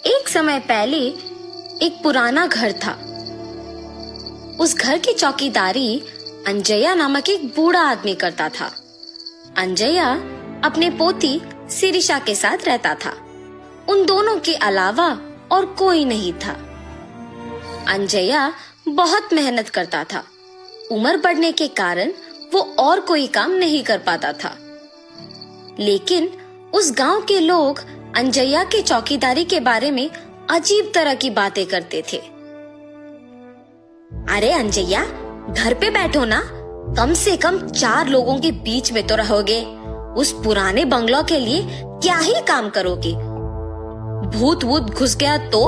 एक समय पहले एक पुराना घर था। उस घर की चौकीदारी अंजया नामक एक बूढ़ा आदमी करता था। अंजया अपने पोती शिरीषा के साथ रहता था। उन दोनों के अलावा और कोई नहीं था। अंजया बहुत मेहनत करता था। उम्र बढ़ने के कारण वो और कोई काम नहीं कर पाता था। लेकिन उस गांव के लोग अंजया के चौकीदारी के बारे में अजीब तरह की बातें करते थे। अरे अंजया, घर पे बैठो ना, कम से कम 4 लोगों के बीच में तो रहोगे। उस पुराने बंगलो के लिए क्या ही काम करोगे? भूत वूत घुस गया तो?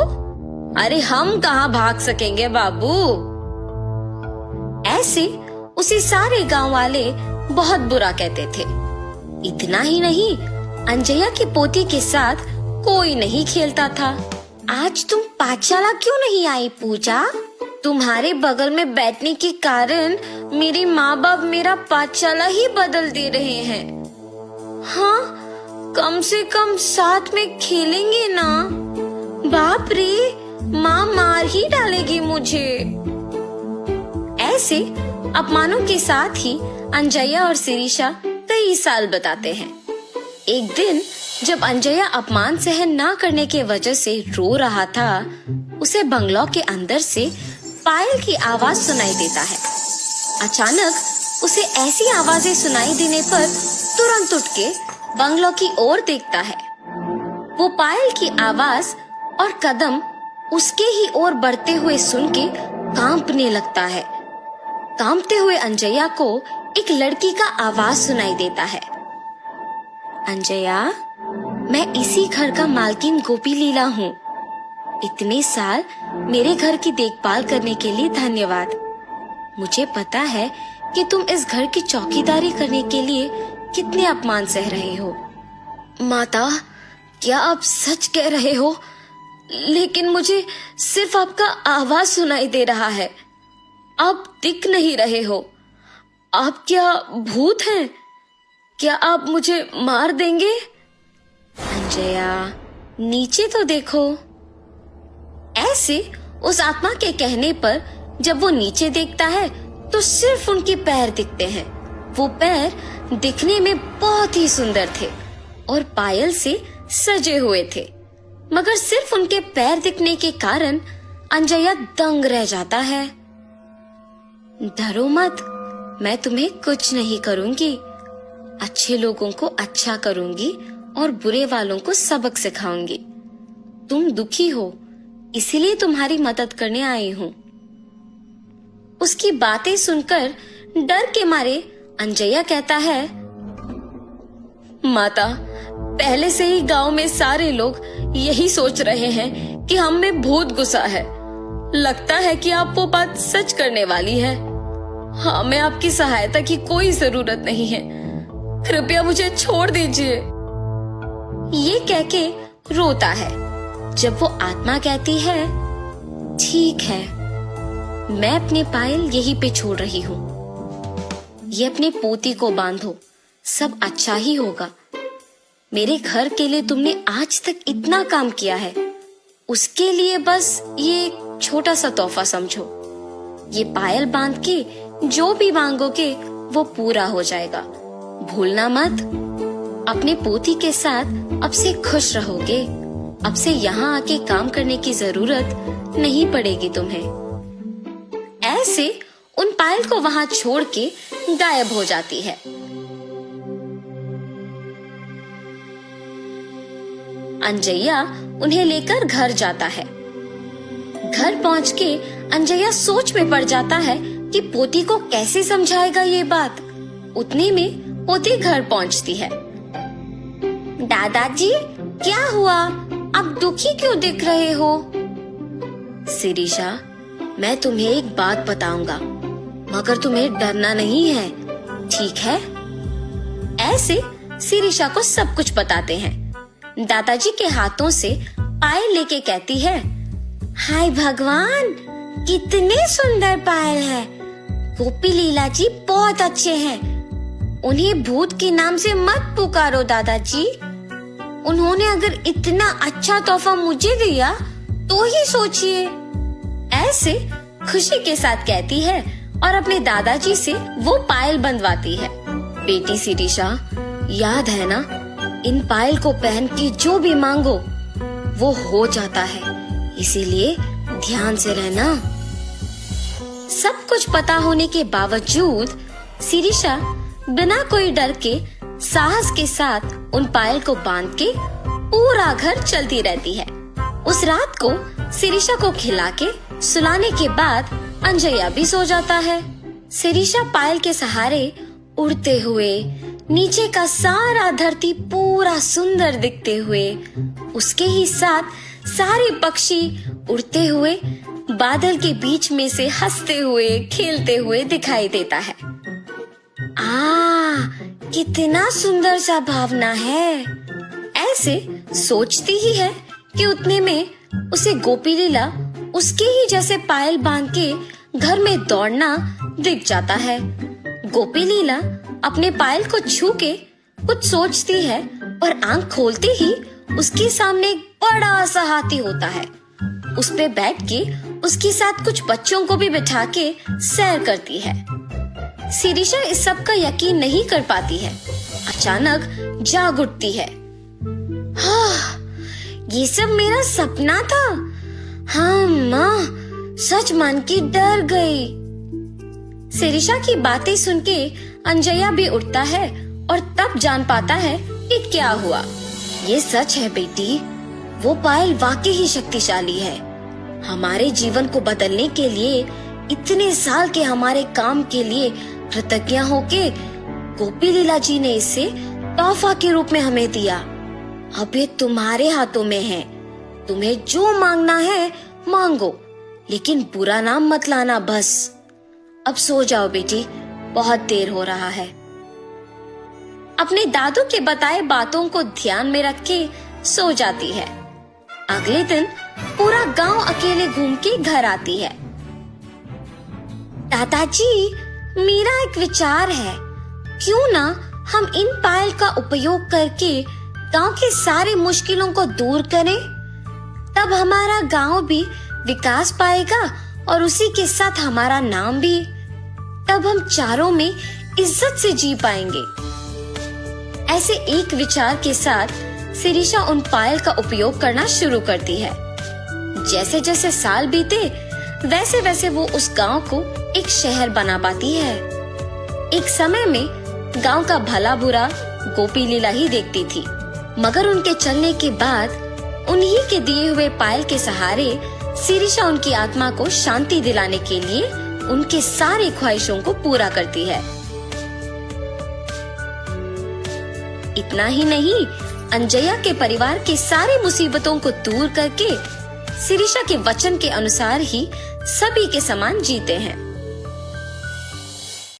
अरे हम कहाँ भाग सकेंगे बाबू। ऐसे उसे सारे गांव वाले बहुत बुरा कहते थे। इतना ही नहीं, अंजया की पोती के साथ कोई नहीं खेलता था। आज तुम पाठशाला क्यों नहीं आई पूजा? तुम्हारे बगल में बैठने के कारण मेरे माँ बाप मेरा पाठशाला ही बदल दे रहे हैं। हाँ, कम से कम साथ में खेलेंगे ना। बाप रे, माँ मार ही डालेगी मुझे। ऐसे अपमानों के साथ ही अंजया और शिरीषा कई साल बताते हैं। एक दिन जब अंजया अपमान सहन ना करने के वजह से रो रहा था, उसे बंगलो के अंदर से पायल की आवाज सुनाई देता है। अचानक उसे ऐसी आवाजें सुनाई देने पर तुरंत उठ के बंगलो की ओर देखता है। वो पायल की आवाज और कदम उसके ही ओर बढ़ते हुए सुन के कांपने लगता है। कांपते हुए अंजया को एक लड़की का आवाज सुनाई देता है। अंजया, मैं इसी घर का मालकिन गोपी लीला हूँ। इतने साल मेरे घर की देखभाल करने के लिए धन्यवाद। मुझे पता है कि तुम इस घर की चौकीदारी करने के लिए कितने अपमान सह रहे हो। माता, क्या आप सच कह रहे हो? लेकिन मुझे सिर्फ आपका आवाज सुनाई दे रहा है। आप दिख नहीं रहे हो। आप क्या भूत हैं? क्या आप मुझे मार देंगे? अंजया, नीचे तो देखो। ऐसे उस आत्मा के कहने पर जब वो नीचे देखता है तो सिर्फ उनके पैर दिखते हैं। वो पैर दिखने में बहुत ही सुंदर थे और पायल से सजे हुए थे, मगर सिर्फ उनके पैर दिखने के कारण अंजया दंग रह जाता है। डरो मत, मैं तुम्हें कुछ नहीं करूंगी। अच्छे लोगों को अच्छा करूंगी और बुरे वालों को सबक सिखाऊंगी। तुम दुखी हो, इसीलिए तुम्हारी मदद करने आई हूँ। उसकी बातें सुनकर डर के मारे अंजया कहता है, माता, पहले से ही गांव में सारे लोग यही सोच रहे हैं कि हम में भूत घुसा है। लगता है कि आप वो बात सच करने वाली है। हमें आपकी सहायता की कोई जरूरत नहीं है। कृपया मुझे छोड़ दीजिए। ये कह के रोता है। जब वो आत्मा कहती है, ठीक है, मैं अपने पायल यहीं पे छोड़ रही हूँ। ये अपने पोती को बांधो, सब अच्छा ही होगा। मेरे घर के लिए तुमने आज तक इतना काम किया है, उसके लिए बस ये छोटा सा तोहफा समझो। ये पायल बांध के जो भी मांगोगे वो पूरा हो जाएगा। भूलना मत। अपने पोती के साथ अब से खुश रहोगे। अब से यहाँ आके काम करने की जरूरत नहीं पड़ेगी तुम्हें। ऐसे उन पायल को वहां छोड़ के गायब हो जाती है। अंजया उन्हें लेकर घर जाता है। घर पहुंच के अंजया सोच में पड़ जाता है कि पोती को कैसे समझाएगा ये बात। उतने में पोती घर पहुंचती है। दादाजी, क्या हुआ? आप दुखी क्यों दिख रहे हो? शिरीषा, मैं तुम्हें एक बात बताऊंगा, मगर तुम्हें डरना नहीं है, ठीक है? ऐसे शिरीषा को सब कुछ बताते हैं। दादाजी के हाथों से पायल लेके कहती है, हाय भगवान, कितने सुंदर पायल है। गोपी लीला जी बहुत अच्छे हैं। उन्हें भूत के नाम से मत पुकारो दादाजी। उन्होंने अगर इतना अच्छा तोहफा मुझे दिया तो ही सोचिए। ऐसे खुशी के साथ कहती है और अपने दादाजी से वो पायल बंधवाती है। बेटी शिरीषा, याद है ना, इन पायल को पहन के जो भी मांगो वो हो जाता है, इसीलिए ध्यान से रहना। सब कुछ पता होने के बावजूद शिरीषा बिना कोई डर के साहस के साथ उन पायल को बांध के पूरा घर चलती रहती है। उस रात को शिरीषा को खिला के सुलाने के बाद अंजया भी सो जाता है। शिरीषा पायल के सहारे उड़ते हुए नीचे का सारा धरती पूरा सुंदर दिखते हुए, उसके ही साथ सारे पक्षी उड़ते हुए बादल के बीच में से हंसते हुए खेलते हुए दिखाई देता है। कितना सुंदर सा भावना है। ऐसे सोचती ही है कि उतने में उसे गोपी लीला उसके ही जैसे पायल बांध के घर में दौड़ना दिख जाता है। गोपी लीला अपने पायल को छू के कुछ सोचती है और आंख खोलते ही उसके सामने एक बड़ा सा हाथी होता है। उस पे बैठ के उसके साथ कुछ बच्चों को भी बिठा के सैर करती है। शिरीषा इस सब का यकीन नहीं कर पाती है। अचानक जाग उठती है। ये सब मेरा सपना था। हाँ माँ, सच मान के डर गई। शिरीषा की बातें सुन के अंजया भी उठता है और तब जान पाता है कि क्या हुआ। ये सच है बेटी, वो पायल वाकई ही शक्तिशाली है। हमारे जीवन को बदलने के लिए, इतने साल के हमारे काम के लिए कृतज्ञ होके गोपी लीला जी ने इसे तोहफा के रूप में हमें दिया। अब ये तुम्हारे हाथों में है। तुम्हें जो मांगना है मांगो, लेकिन बुरा नाम मत लाना बस। अब सो जाओ बेटी, बहुत देर हो रहा है। अपने दादू के बताए बातों को ध्यान में रख के सो जाती है। अगले दिन पूरा गांव अकेले घूम के घर आती है। दादाजी, मेरा एक विचार है, क्यों ना हम इन पायल का उपयोग करके गांव के सारे मुश्किलों को दूर करें। तब हमारा गांव भी विकास पाएगा और उसी के साथ हमारा नाम भी। तब हम चारों में इज्जत से जी पाएंगे। ऐसे एक विचार के साथ शिरीषा उन पायल का उपयोग करना शुरू करती है। जैसे जैसे साल बीते वैसे वैसे वो उस गांव को एक शहर बना पाती है। एक समय में गांव का भला बुरा गोपी लीला ही देखती थी, मगर उनके चलने के बाद उन्हीं के दिए हुए पायल के सहारे शिरीषा उनकी आत्मा को शांति दिलाने के लिए उनके सारे ख्वाहिशों को पूरा करती है। इतना ही नहीं, अंजया के परिवार के सारे मुसीबतों को दूर करके शिरीषा के वचन के अनुसार ही सभी के समान जीते हैं।